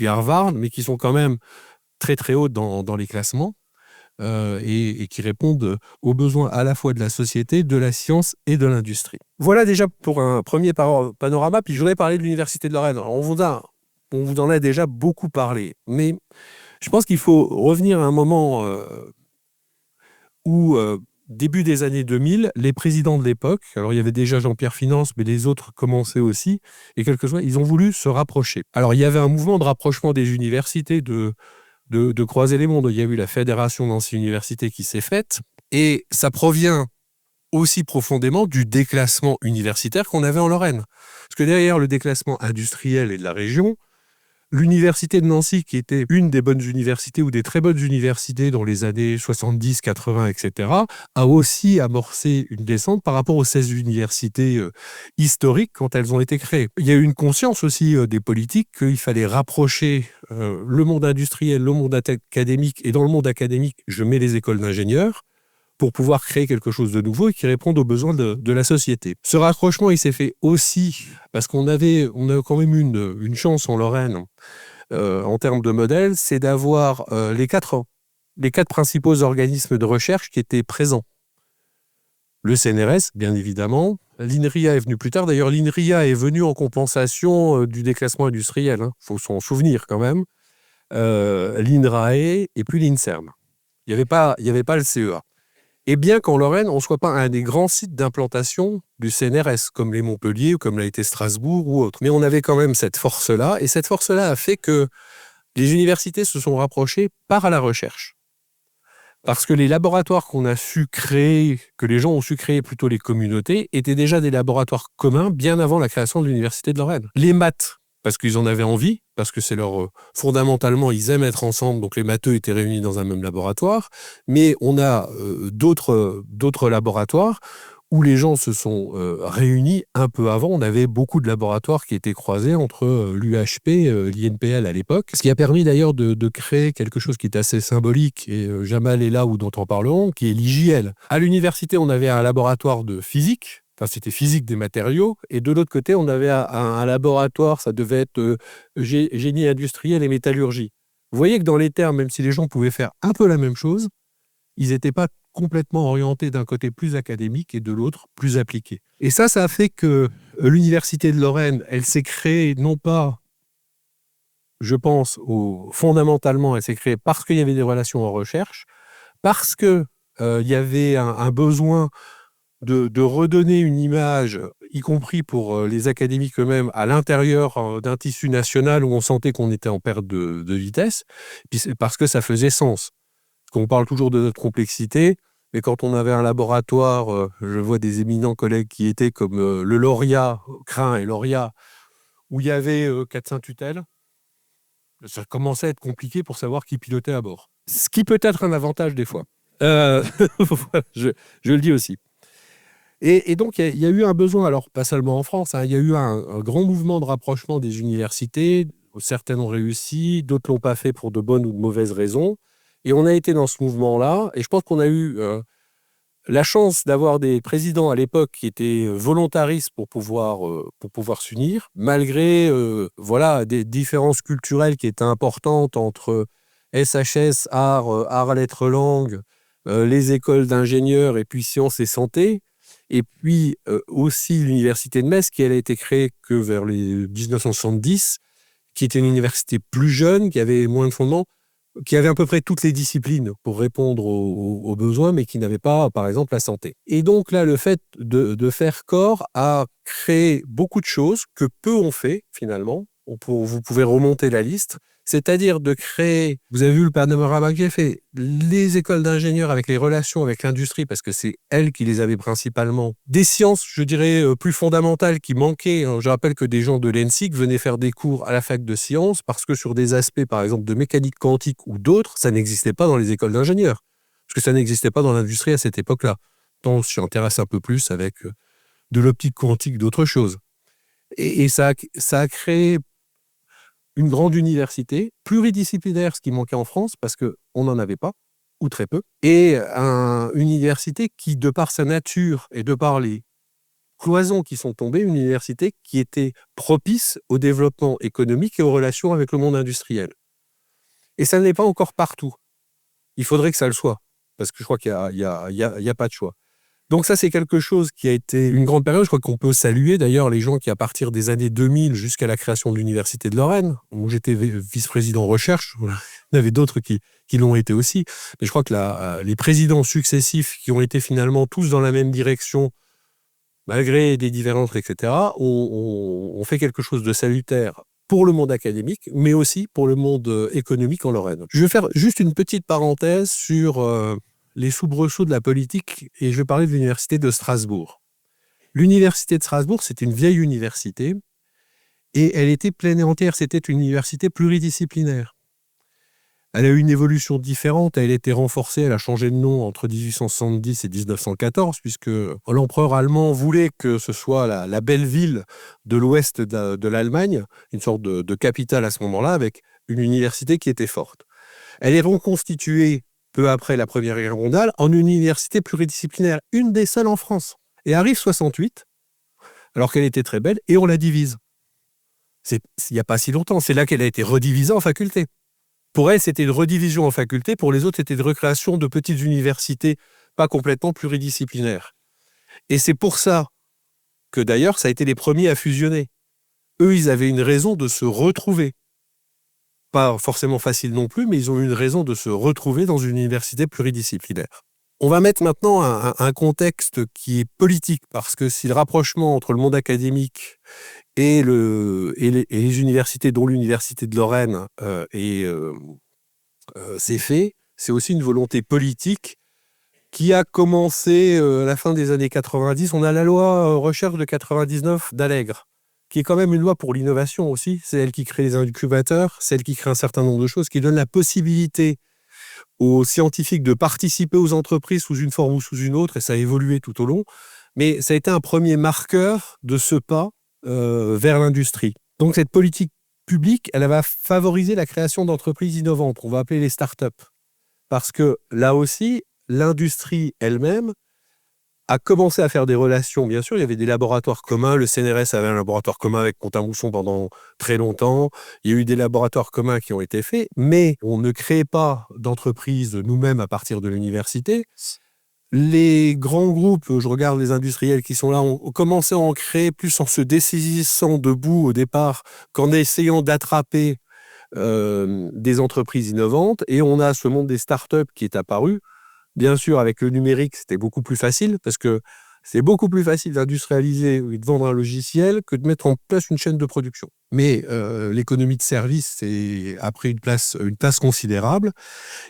Harvard, mais qui sont quand même très très hautes dans les classements et qui répondent aux besoins à la fois de la société, de la science et de l'industrie. Voilà déjà pour un premier panorama, puis je voudrais parler de l'Université de Lorraine. Alors, on vous en a déjà beaucoup parlé, mais je pense qu'il faut revenir à un moment où, début des années 2000, les présidents de l'époque, alors il y avait déjà Jean-Pierre Finance, mais les autres commençaient aussi, et quelques-uns, ils ont voulu se rapprocher. Alors il y avait un mouvement de rapprochement des universités, de croiser les mondes. Il y a eu la Fédération d'anciennes universités qui s'est faite, et ça provient aussi profondément du déclassement universitaire qu'on avait en Lorraine. Parce que derrière le déclassement industriel et de la région, l'université de Nancy, qui était une des bonnes universités ou des très bonnes universités dans les années 70, 80, etc., a aussi amorcé une descente par rapport aux 16 universités historiques quand elles ont été créées. Il y a eu une conscience aussi des politiques qu'il fallait rapprocher le monde industriel, le monde académique, et dans le monde académique, je mets les écoles d'ingénieurs, pour pouvoir créer quelque chose de nouveau et qui réponde aux besoins de la société. Ce rapprochement, il s'est fait aussi parce qu'on a quand même une chance en Lorraine en termes de modèle, c'est d'avoir les quatre principaux organismes de recherche qui étaient présents. Le CNRS, bien évidemment. L'INRIA est venu plus tard. D'ailleurs, l'INRIA est venu en compensation du déclassement industriel. Il faut s'en souvenir quand même. L'INRAE et puis l'INSERM. Il n'y avait pas le CEA. Et bien qu'en Lorraine, on ne soit pas un des grands sites d'implantation du CNRS, comme les Montpellier ou comme l'a été Strasbourg ou autre. Mais on avait quand même cette force-là, et cette force-là a fait que les universités se sont rapprochées par la recherche. Parce que les laboratoires qu'on a su créer, que les gens ont su créer, plutôt les communautés, étaient déjà des laboratoires communs bien avant la création de l'Université de Lorraine. Les maths, parce qu'ils en avaient envie, parce que c'est fondamentalement, ils aiment être ensemble, donc les matheux étaient réunis dans un même laboratoire, mais on a d'autres laboratoires où les gens se sont réunis un peu avant. On avait beaucoup de laboratoires qui étaient croisés entre l'UHP, l'INPL à l'époque, ce qui a permis d'ailleurs de créer quelque chose qui est assez symbolique, et Jamal est là ou dont on parlerons, qui est l'IJL. À l'université, on avait un laboratoire de physique. Enfin, c'était physique des matériaux. Et de l'autre côté, on avait un laboratoire, ça devait être génie industriel et métallurgie. Vous voyez que dans les termes, même si les gens pouvaient faire un peu la même chose, ils n'étaient pas complètement orientés d'un côté plus académique et de l'autre plus appliqué. Et ça a fait que l'Université de Lorraine, elle s'est créée non pas, je pense, fondamentalement, elle s'est créée parce qu'il y avait des relations en recherche, parce qu'il y avait un besoin de redonner une image, y compris pour les académiques eux-mêmes, à l'intérieur d'un tissu national où on sentait qu'on était en perte de vitesse, puis parce que ça faisait sens. Parce qu'on parle toujours de notre complexité, mais quand on avait un laboratoire, je vois des éminents collègues qui étaient comme le lauréat, Crin et lauréat, où il y avait 400 tutelles, ça commençait à être compliqué pour savoir qui pilotait à bord. Ce qui peut être un avantage des fois. Je le dis aussi. Et donc, il y a eu un besoin, alors pas seulement en France, il y a eu un grand mouvement de rapprochement des universités. Certaines ont réussi, d'autres ne l'ont pas fait pour de bonnes ou de mauvaises raisons. Et on a été dans ce mouvement-là, et je pense qu'on a eu la chance d'avoir des présidents à l'époque qui étaient volontaristes pour pouvoir s'unir, malgré des différences culturelles qui étaient importantes entre SHS, arts, lettres, langues, les écoles d'ingénieurs et puis sciences et santé. Et puis aussi l'université de Metz, qui elle a été créée que vers les 1970, qui était une université plus jeune, qui avait moins de fondements, qui avait à peu près toutes les disciplines pour répondre aux besoins, mais qui n'avait pas, par exemple, la santé. Et donc là, le fait de faire corps a créé beaucoup de choses que peu ont fait, finalement. Vous pouvez remonter la liste. C'est-à-dire de créer, vous avez vu le panorama que j'ai fait, les écoles d'ingénieurs avec les relations avec l'industrie, parce que c'est elles qui les avaient principalement. Des sciences, je dirais, plus fondamentales qui manquaient. Je rappelle que des gens de l'ENSIC venaient faire des cours à la fac de sciences parce que sur des aspects, par exemple, de mécanique quantique ou d'autres, ça n'existait pas dans les écoles d'ingénieurs. Parce que ça n'existait pas dans l'industrie à cette époque-là. Tant on s'y intéresse un peu plus avec de l'optique quantique, d'autres choses. Et ça a créé une grande université, pluridisciplinaire, ce qui manquait en France, parce qu'on n'en avait pas, ou très peu, et une université qui, de par sa nature et de par les cloisons qui sont tombées, une université qui était propice au développement économique et aux relations avec le monde industriel. Et ça ne l'est pas encore partout. Il faudrait que ça le soit, parce que je crois qu'il n'y a pas de choix. Donc ça, c'est quelque chose qui a été une grande période. Je crois qu'on peut saluer d'ailleurs les gens qui, à partir des années 2000 jusqu'à la création de l'Université de Lorraine, où j'étais vice-président recherche, il y en avait d'autres qui l'ont été aussi, mais je crois que les présidents successifs qui ont été finalement tous dans la même direction, malgré des différences, etc., ont fait quelque chose de salutaire pour le monde académique, mais aussi pour le monde économique en Lorraine. Je vais faire juste une petite parenthèse sur les soubresauts de la politique, et je vais parler de l'université de Strasbourg. L'université de Strasbourg, c'est une vieille université, et elle était pleine et entière, c'était une université pluridisciplinaire. Elle a eu une évolution différente, elle a été renforcée, elle a changé de nom entre 1870 et 1914, puisque l'empereur allemand voulait que ce soit la belle ville de l'ouest de l'Allemagne, une sorte de capitale à ce moment-là, avec une université qui était forte. Elle est reconstituée peu après la Première Guerre mondiale, en université pluridisciplinaire, une des seules en France. Et arrive 68, alors qu'elle était très belle, et on la divise. Il n'y a pas si longtemps, c'est là qu'elle a été redivisée en facultés. Pour elle, c'était une redivision en facultés, pour les autres, c'était une recréation de petites universités, pas complètement pluridisciplinaires. Et c'est pour ça que d'ailleurs, ça a été les premiers à fusionner. Eux, ils avaient une raison de se retrouver. Pas forcément facile non plus, mais ils ont eu une raison de se retrouver dans une université pluridisciplinaire. On va mettre maintenant un contexte qui est politique, parce que si le rapprochement entre le monde académique et les universités, dont l'université de Lorraine s'est fait, c'est aussi une volonté politique qui a commencé à la fin des années 90. On a la loi recherche de 99 d'Allègre, qui est quand même une loi pour l'innovation aussi. C'est elle qui crée les incubateurs, c'est elle qui crée un certain nombre de choses, qui donne la possibilité aux scientifiques de participer aux entreprises sous une forme ou sous une autre, et ça a évolué tout au long. Mais ça a été un premier marqueur de ce pas vers l'industrie. Donc cette politique publique, elle va favoriser la création d'entreprises innovantes, on va appeler les startups. Parce que là aussi, l'industrie elle-même a commencé à faire des relations. Bien sûr, il y avait des laboratoires communs. Le CNRS avait un laboratoire commun avec Pont-à-Mousson pendant très longtemps. Il y a eu des laboratoires communs qui ont été faits, mais on ne créait pas d'entreprise nous-mêmes à partir de l'université. Les grands groupes, je regarde les industriels qui sont là, ont commencé à en créer plus en se dessaisissant debout au départ qu'en essayant d'attraper des entreprises innovantes. Et on a ce monde des startups qui est apparu. Bien sûr, avec le numérique, c'était beaucoup plus facile, parce que c'est beaucoup plus facile d'industrialiser et de vendre un logiciel que de mettre en place une chaîne de production. Mais l'économie de service a pris une place considérable,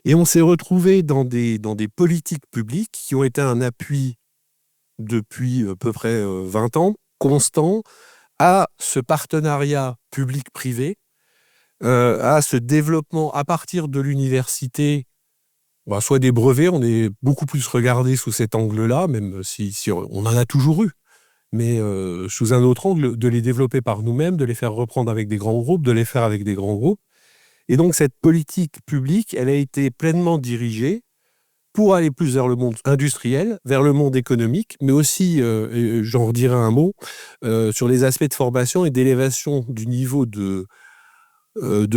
et on s'est retrouvé dans des politiques publiques qui ont été un appui depuis à peu près 20 ans, constant, à ce partenariat public-privé, à ce développement à partir de l'université. Soit des brevets, on est beaucoup plus regardé sous cet angle-là, même si on en a toujours eu, mais sous un autre angle, de les développer par nous-mêmes, de les faire reprendre avec des grands groupes, de les faire avec des grands groupes. Et donc cette politique publique, elle a été pleinement dirigée pour aller plus vers le monde industriel, vers le monde économique, mais aussi, j'en redirai un mot, sur les aspects de formation et d'élévation du niveau de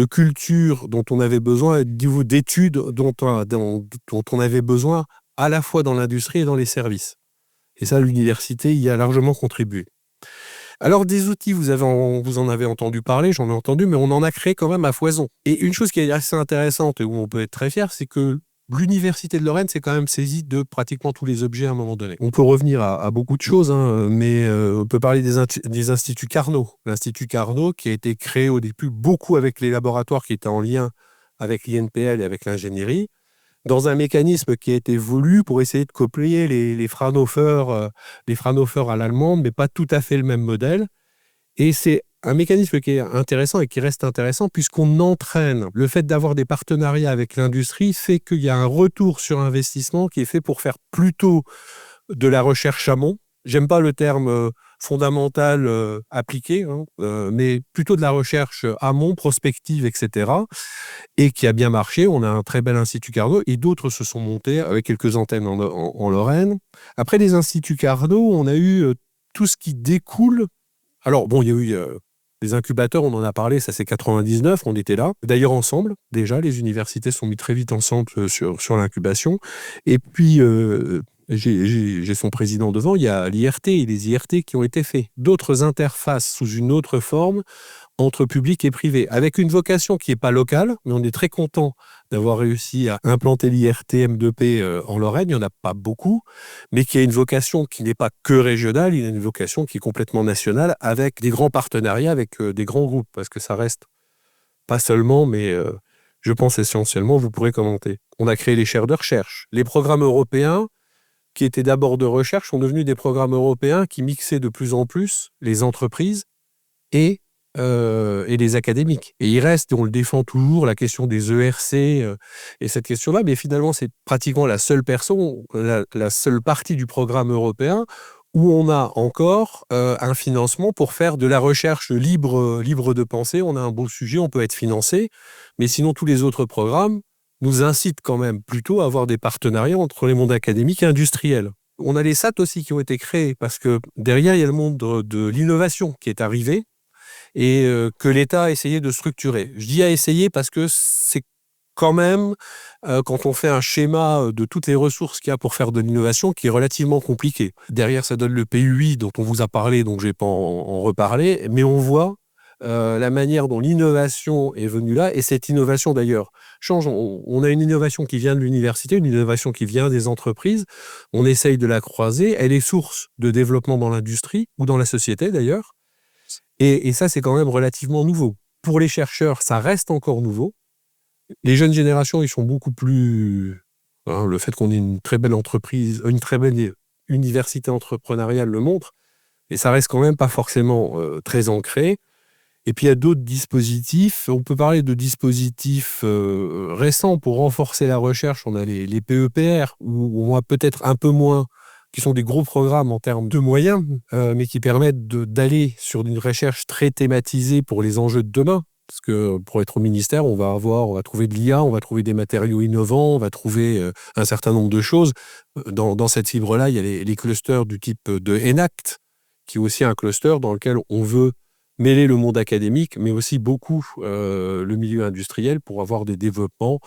culture dont on avait besoin, du niveau d'études dont on avait besoin, à la fois dans l'industrie et dans les services. Et ça, l'université y a largement contribué. Alors, des outils, vous en avez entendu parler, j'en ai entendu, mais on en a créé quand même à foison. Et une chose qui est assez intéressante et où on peut être très fier, c'est que l'Université de Lorraine s'est quand même saisie de pratiquement tous les objets à un moment donné. On peut revenir à beaucoup de choses, mais on peut parler des instituts Carnot. L'Institut Carnot qui a été créé au début beaucoup avec les laboratoires qui étaient en lien avec l'INPL et avec l'ingénierie, dans un mécanisme qui a été voulu pour essayer de copier les Fraunhofer à l'allemande, mais pas tout à fait le même modèle. Et c'est un mécanisme qui est intéressant et qui reste intéressant puisqu'on entraîne. Le fait d'avoir des partenariats avec l'industrie fait qu'il y a un retour sur investissement qui est fait pour faire plutôt de la recherche amont. J'aime pas le terme fondamental appliqué, mais plutôt de la recherche amont, prospective, etc. Et qui a bien marché. On a un très bel institut Carnot et d'autres se sont montés avec quelques antennes en Lorraine. Après les instituts Carnot, on a eu tout ce qui découle. Alors, bon, il y a eu les incubateurs, on en a parlé, ça c'est 99, on était là. D'ailleurs, ensemble, déjà, les universités sont mis très vite ensemble sur l'incubation. Et puis, j'ai son président devant, il y a l'IRT et les IRT qui ont été faits. D'autres interfaces sous une autre forme entre public et privé, avec une vocation qui n'est pas locale, mais on est très content d'avoir réussi à implanter l'IRT M2P en Lorraine. Il n'y en a pas beaucoup, mais qui a une vocation qui n'est pas que régionale, il a une vocation qui est complètement nationale, avec des grands partenariats, avec des grands groupes, parce que ça reste pas seulement, mais je pense essentiellement, vous pourrez commenter. On a créé les chaires de recherche. Les programmes européens, qui étaient d'abord de recherche, sont devenus des programmes européens qui mixaient de plus en plus les entreprises et les académiques. Et il reste, et on le défend toujours, la question des ERC et cette question-là, mais finalement, c'est pratiquement la seule la seule partie du programme européen où on a encore un financement pour faire de la recherche libre de pensée. On a un beau sujet, on peut être financé, mais sinon, tous les autres programmes nous incitent quand même plutôt à avoir des partenariats entre les mondes académiques et industriels. On a les SAT aussi qui ont été créés, parce que derrière, il y a le monde de l'innovation qui est arrivé, et que l'État a essayé de structurer. Je dis a essayé parce que c'est quand même, quand on fait un schéma de toutes les ressources qu'il y a pour faire de l'innovation, qui est relativement compliqué. Derrière, ça donne le PUI dont on vous a parlé, donc je ne vais pas en reparler, mais on voit la manière dont l'innovation est venue là, et cette innovation d'ailleurs change. On a une innovation qui vient de l'université, une innovation qui vient des entreprises, on essaye de la croiser, elle est source de développement dans l'industrie, ou dans la société d'ailleurs, et ça, c'est quand même relativement nouveau. Pour les chercheurs, ça reste encore nouveau. Les jeunes générations, ils sont beaucoup plus... le fait qu'on ait une très belle entreprise, une très belle université entrepreneuriale le montre, et ça reste quand même pas forcément très ancré. Et puis, il y a d'autres dispositifs. On peut parler de dispositifs récents pour renforcer la recherche. On a les PEPR, ou on a peut-être un peu moins, qui sont des gros programmes en termes de moyens, mais qui permettent d'aller sur une recherche très thématisée pour les enjeux de demain. Parce que pour être au ministère, on va trouver de l'IA, on va trouver des matériaux innovants, on va trouver un certain nombre de choses. Dans cette fibre-là, il y a les clusters du type de ENACT, qui est aussi un cluster dans lequel on veut mêler le monde académique, mais aussi beaucoup le milieu industriel pour avoir des développements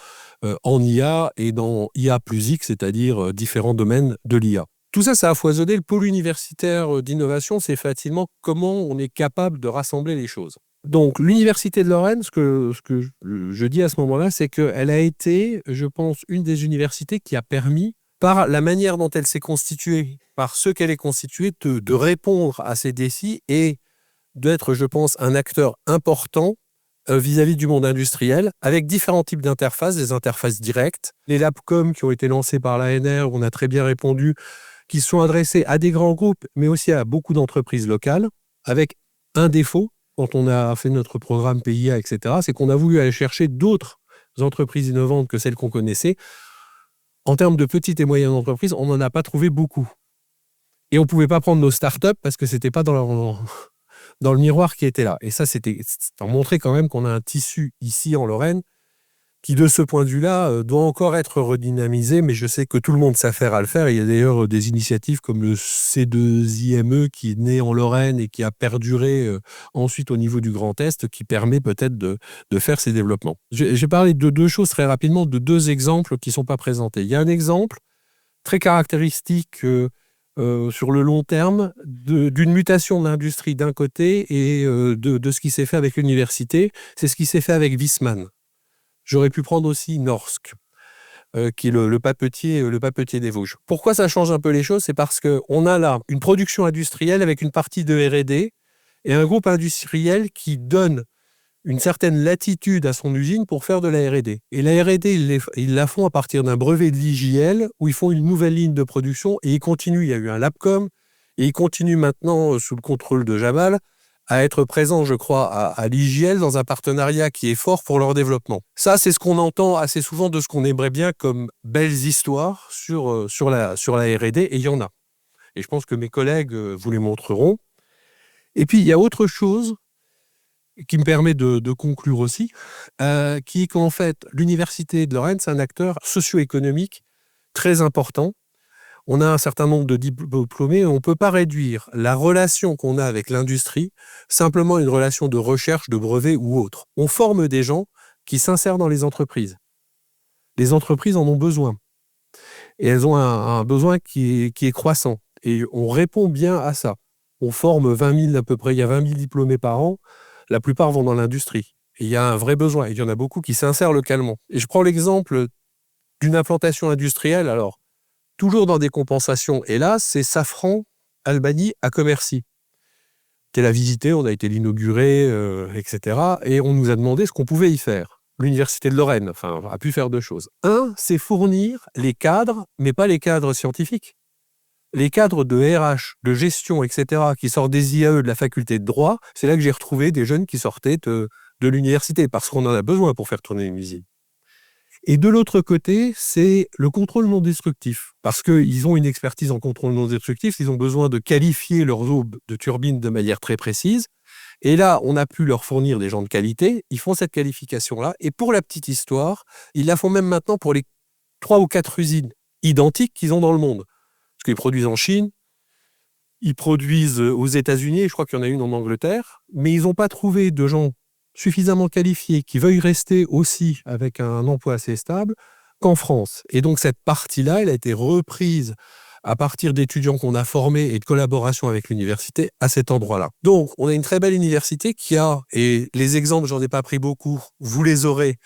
en IA et dans IA plus X, c'est-à-dire différents domaines de l'IA. Tout ça, ça a foisonné. Le pôle universitaire d'innovation, c'est facilement comment on est capable de rassembler les choses. Donc, l'Université de Lorraine, ce que je dis à ce moment-là, c'est qu'elle a été, je pense, une des universités qui a permis, par la manière dont elle s'est constituée, par ce qu'elle est constituée, de répondre à ces défis et d'être, je pense, un acteur important vis-à-vis du monde industriel, avec différents types d'interfaces, des interfaces directes, les Labcom qui ont été lancés par l'ANR, où on a très bien répondu, qui sont adressés à des grands groupes, mais aussi à beaucoup d'entreprises locales, avec un défaut, quand on a fait notre programme PIA, etc., c'est qu'on a voulu aller chercher d'autres entreprises innovantes que celles qu'on connaissait. En termes de petites et moyennes entreprises, on n'en a pas trouvé beaucoup. Et on ne pouvait pas prendre nos startups parce que ce n'était pas dans le miroir qui était là. Et ça, c'était pour montrer quand même qu'on a un tissu ici en Lorraine qui, de ce point de vue-là, doit encore être redynamisé, mais je sais que tout le monde s'affaire à le faire. Il y a d'ailleurs des initiatives comme le C2IME qui est né en Lorraine et qui a perduré ensuite au niveau du Grand Est, qui permet peut-être de faire ces développements. J'ai parlé de deux choses très rapidement, de deux exemples qui ne sont pas présentés. Il y a un exemple très caractéristique sur le long terme d'une mutation de l'industrie d'un côté et de ce qui s'est fait avec l'université. C'est ce qui s'est fait avec Viessmann. J'aurais pu prendre aussi Norsk. qui est le papetier des Vosges. Pourquoi ça change un peu les choses? C'est parce qu'on a là une production industrielle avec une partie de R&D et un groupe industriel qui donne une certaine latitude à son usine pour faire de la R&D. Et la R&D, ils la font à partir d'un brevet de l'IJL où ils font une nouvelle ligne de production et ils continuent. Il y a eu un Labcom et ils continuent maintenant, sous le contrôle de Jamal, à être présents, je crois, à l'IJL dans un partenariat qui est fort pour leur développement. Ça, c'est ce qu'on entend assez souvent de ce qu'on aimerait bien comme belles histoires sur la R&D, et il y en a. Et je pense que mes collègues vous les montreront. Et puis, il y a autre chose qui me permet de conclure aussi, qui est qu'en fait, l'Université de Lorraine, c'est un acteur socio-économique très important. On a un certain nombre de diplômés et on ne peut pas réduire la relation qu'on a avec l'industrie simplement à une relation de recherche, de brevet ou autre. On forme des gens qui s'insèrent dans les entreprises. Les entreprises en ont besoin. Et elles ont un besoin qui est croissant. Et on répond bien à ça. On forme 20 000 à peu près, il y a 20 000 diplômés par an. La plupart vont dans l'industrie. Et il y a un vrai besoin. Il y en a beaucoup qui s'insèrent localement. Et je prends l'exemple d'une implantation industrielle. Alors, toujours dans des compensations. Et là, c'est Safran Albanie à Commercy. Elle a visité, on a été l'inaugurer, etc. Et on nous a demandé ce qu'on pouvait y faire. L'Université de Lorraine, a pu faire deux choses. Un, c'est fournir les cadres, mais pas les cadres scientifiques. Les cadres de RH, de gestion, etc., qui sortent des IAE de la faculté de droit, c'est là que j'ai retrouvé des jeunes qui sortaient de l'université, parce qu'on en a besoin pour faire tourner une usine. Et de l'autre côté, c'est le contrôle non destructif. Parce qu'ils ont une expertise en contrôle non destructif, ils ont besoin de qualifier leurs eaux de turbines de manière très précise. Et là, on a pu leur fournir des gens de qualité. Ils font cette qualification-là. Et pour la petite histoire, ils la font même maintenant pour les 3 ou 4 usines identiques qu'ils ont dans le monde. Parce qu'ils produisent en Chine, ils produisent aux États-Unis, et je crois qu'il y en a une en Angleterre. Mais ils n'ont pas trouvé de gens suffisamment qualifiés qui veuillent rester aussi avec un emploi assez stable qu'en France. Et donc cette partie-là, elle a été reprise à partir d'étudiants qu'on a formés et de collaboration avec l'université à cet endroit-là. Donc on a une très belle université qui a, et les exemples, j'en ai pas pris beaucoup, vous les aurez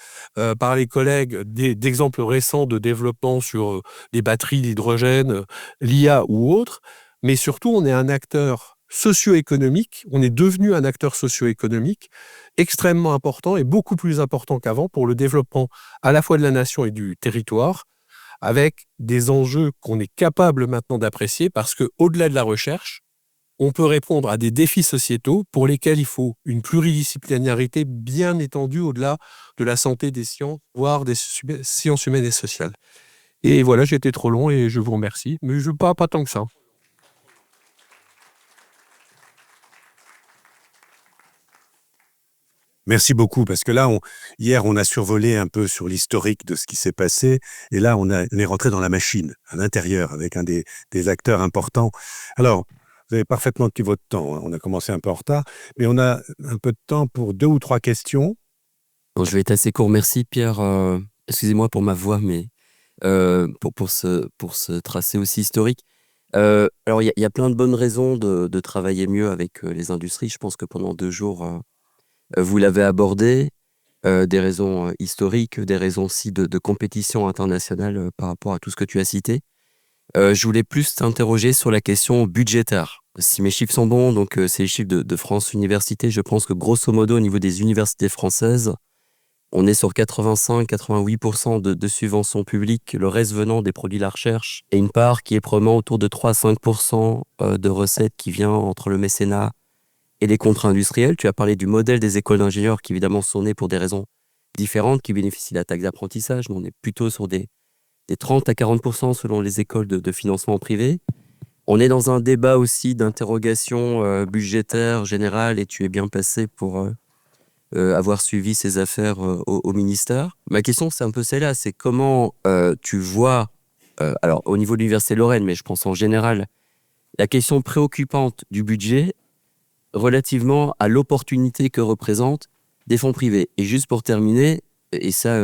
par les collègues, d'exemples récents de développement sur les batteries d'hydrogène, l'IA ou autre, mais surtout on est un acteur socio-économique, on est devenu un acteur socio-économique extrêmement important et beaucoup plus important qu'avant pour le développement à la fois de la nation et du territoire, avec des enjeux qu'on est capable maintenant d'apprécier parce qu'au-delà de la recherche, on peut répondre à des défis sociétaux pour lesquels il faut une pluridisciplinarité bien étendue au-delà de la santé des sciences, voire des sciences humaines et sociales. Et voilà, j'ai été trop long et je vous remercie, mais pas tant que ça. Merci beaucoup, parce que là, hier, on a survolé un peu sur l'historique de ce qui s'est passé, et là, on est rentré dans la machine, à l'intérieur, avec un des acteurs importants. Alors, vous avez parfaitement tenu votre temps, hein. On a commencé un peu en retard, mais on a un peu de temps pour 2 ou 3 questions. Bon, je vais être assez court. Merci Pierre. Excusez-moi pour ma voix, mais pour ce tracé aussi historique. Alors, il y a plein de bonnes raisons de travailler mieux avec les industries. Je pense que pendant 2 jours, vous l'avez abordé. Des raisons historiques, des raisons aussi de compétition internationale par rapport à tout ce que tu as cité. Je voulais plus t'interroger sur la question budgétaire. Si mes chiffres sont bons, donc c'est les chiffres de France Université, je pense que grosso modo, au niveau des universités françaises, on est sur 85-88% de subventions publiques, le reste venant des produits de la recherche, et une part qui est probablement autour de 3-5% de recettes qui vient entre le mécénat et les contrats industriels. Tu as parlé du modèle des écoles d'ingénieurs qui évidemment sont nées pour des raisons différentes, qui bénéficient de la taxe d'apprentissage, mais on est plutôt sur des 30-40% selon les écoles de financement privé. On est dans un débat aussi d'interrogation budgétaire générale, et tu es bien placé pour avoir suivi ces affaires au ministère. Ma question, c'est un peu celle-là, c'est comment tu vois, alors au niveau de l'Université de Lorraine, mais je pense en général, la question préoccupante du budget relativement à l'opportunité que représentent des fonds privés. Et juste pour terminer, et ça,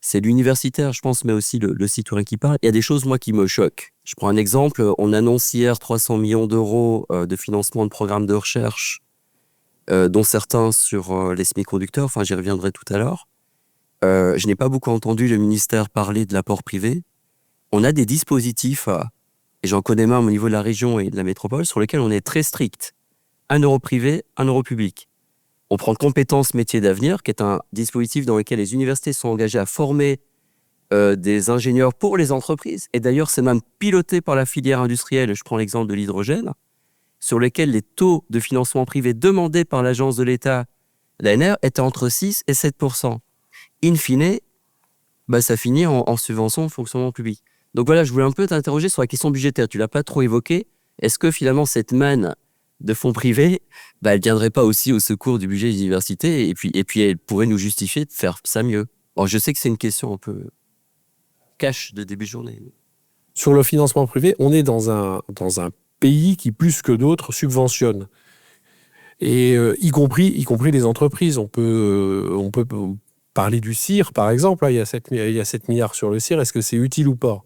c'est l'universitaire, je pense, mais aussi le citoyen qui parle, il y a des choses, moi, qui me choquent. Je prends un exemple, on annonce hier 300 millions d'euros de financement de programmes de recherche, dont certains sur les semi-conducteurs, enfin j'y reviendrai tout à l'heure. Je n'ai pas beaucoup entendu le ministère parler de l'apport privé. On a des dispositifs, et j'en connais même au niveau de la région et de la métropole, sur lesquels on est très strict. 1 euro privé, 1 euro public. On prend Compétences Métiers d'Avenir, qui est un dispositif dans lequel les universités sont engagées à former des ingénieurs pour les entreprises. Et d'ailleurs, c'est même piloté par la filière industrielle. Je prends l'exemple de l'hydrogène, sur lesquels les taux de financement privé demandés par l'agence de l'État, l'ANR, étaient entre 6 et 7%. In fine, ça finit en subvention de fonctionnement public. Donc voilà, je voulais un peu t'interroger sur la question budgétaire. Tu ne l'as pas trop évoqué. Est-ce que finalement, cette manne de fonds privés, elle ne viendrait pas aussi au secours du budget des universités et puis elle pourrait nous justifier de faire ça mieux? Alors, je sais que c'est une question un peu cash de début de journée. Sur le financement privé, on est dans un pays qui, plus que d'autres, subventionne. Et y compris les entreprises. On peut parler du CIR, par exemple. Là, il y a 7 milliards sur le CIR. Est-ce que c'est utile ou pas?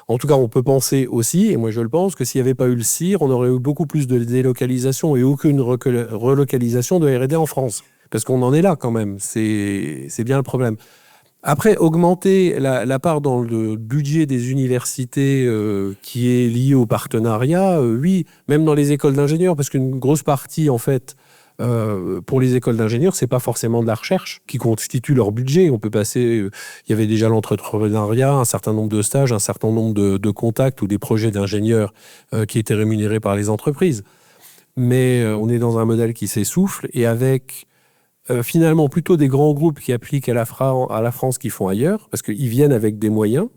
En tout cas, on peut penser aussi, et moi je le pense, que s'il n'y avait pas eu le CIR, on aurait eu beaucoup plus de délocalisation et aucune relocalisation de R&D en France. Parce qu'on en est là quand même. C'est bien le problème. Après, augmenter la part dans le budget des universités qui est liée au partenariat, oui, même dans les écoles d'ingénieurs, parce qu'une grosse partie, en fait, pour les écoles d'ingénieurs, c'est pas forcément de la recherche qui constitue leur budget. On peut passer, il y avait déjà l'entrepreneuriat, un certain nombre de stages, un certain nombre de contacts ou des projets d'ingénieurs qui étaient rémunérés par les entreprises. Mais on est dans un modèle qui s'essouffle et avec finalement plutôt des grands groupes qui appliquent à la France qu'ils font ailleurs, parce qu'ils viennent avec des moyens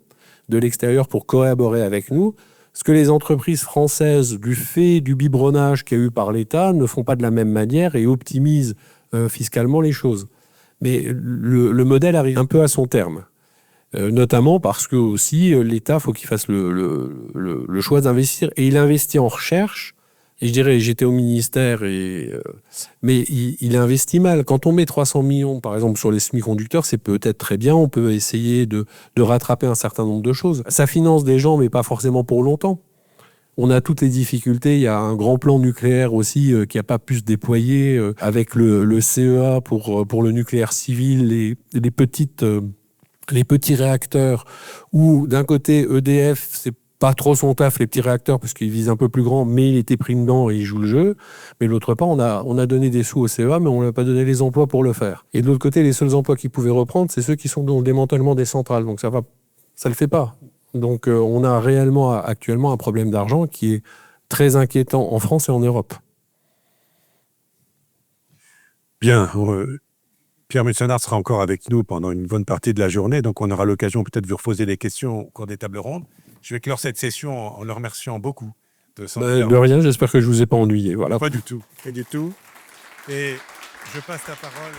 de l'extérieur pour collaborer avec nous. Ce que les entreprises françaises, du fait du biberonnage qu'il y a eu par l'État, ne font pas de la même manière et optimisent fiscalement les choses. Mais le modèle arrive un peu à son terme. Notamment parce que aussi l'État, faut qu'il fasse le choix d'investir. Et il investit en recherche. Et je dirais, j'étais au ministère, mais il investit mal. Quand on met 300 millions, par exemple, sur les semi-conducteurs, c'est peut-être très bien. On peut essayer de rattraper un certain nombre de choses. Ça finance des gens, mais pas forcément pour longtemps. On a toutes les difficultés. Il y a un grand plan nucléaire aussi qui n'a pas pu se déployer avec le CEA pour le nucléaire civil, les petits réacteurs, où d'un côté, EDF, c'est pas trop son taf, les petits réacteurs, parce qu'ils visent un peu plus grand, mais il était pris dedans et il joue le jeu. Mais de l'autre part, on a donné des sous au CEA, mais on n'a pas donné les emplois pour le faire. Et de l'autre côté, les seuls emplois qu'ils pouvaient reprendre, c'est ceux qui sont dans le démantèlement des centrales. Donc ça le fait pas. Donc on a réellement actuellement un problème d'argent qui est très inquiétant en France et en Europe. Bien, Pierre Mutsenard sera encore avec nous pendant une bonne partie de la journée, donc on aura l'occasion peut-être de vous reposer des questions au cours des tables rondes. Je vais clore cette session en le remerciant beaucoup de son De rien, j'espère que je ne vous ai pas ennuyé. Voilà. Pas du tout. Et je passe la parole